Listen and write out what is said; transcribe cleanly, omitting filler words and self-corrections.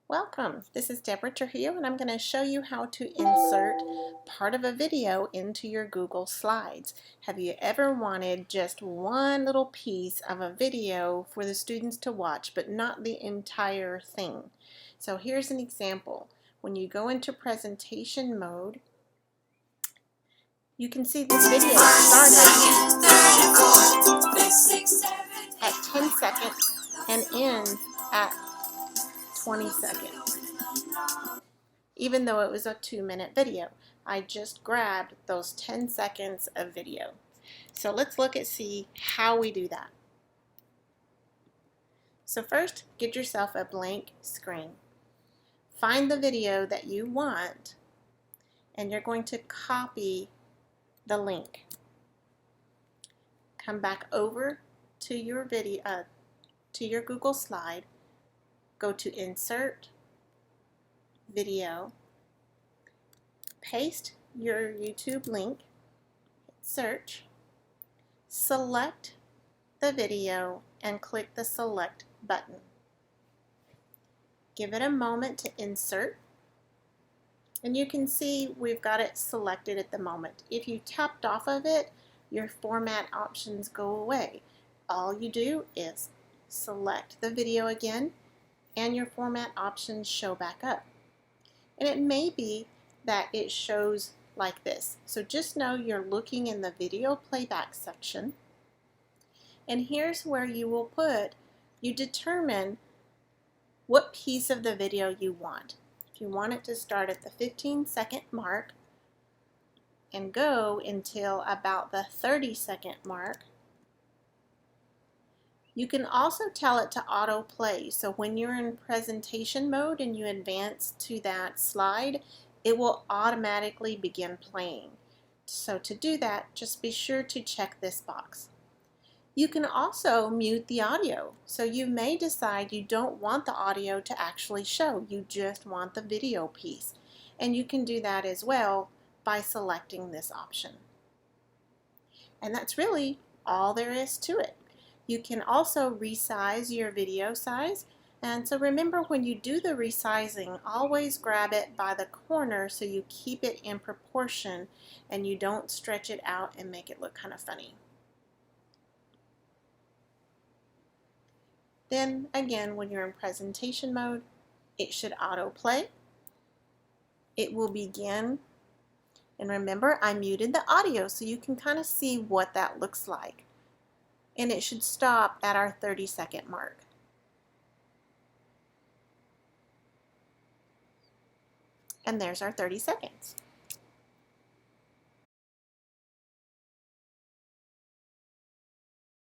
Welcome. This is Deborah Trujillo, and I'm going to show you how to insert part of a video into your Google Slides. Have you ever wanted just one little piece of a video for the students to watch, but not the entire thing? So here's an example. When you go into presentation mode, you can see this video started at 10 seconds and ends at 20 seconds. Even though it was a 2-minute video, I just grabbed those 10 seconds of video. So let's look at see how we do that. So first, get yourself a blank screen. Find the video that you want, and you're going to copy the link. Come back over to your video, to your Google slide. Go to Insert, Video, paste your YouTube link, search, select the video, and click the select button. Give it a moment to insert, and you can see we've got it selected at the moment. If you tapped off of it, your format options go away. All you do is select the video again, and your format options show back up. And it may be that it shows like this. So just know you're looking in the video playback section. And here's where you determine what piece of the video you want. If you want it to start at the 15-second mark and go until about the 30-second mark, you can also tell it to autoplay. So when you're in presentation mode and you advance to that slide, it will automatically begin playing. So to do that, just be sure to check this box. You can also mute the audio. So you may decide you don't want the audio to actually show. You just want the video piece. And you can do that as well by selecting this option. And that's really all there is to it. You can also resize your video size, and so remember when you do the resizing, always grab it by the corner so you keep it in proportion and you don't stretch it out and make it look kind of funny. Then again, when you're in presentation mode, it should autoplay. It will begin, and remember I muted the audio so you can kind of see what that looks like. And it should stop at our 30-second mark. And there's our 30 seconds.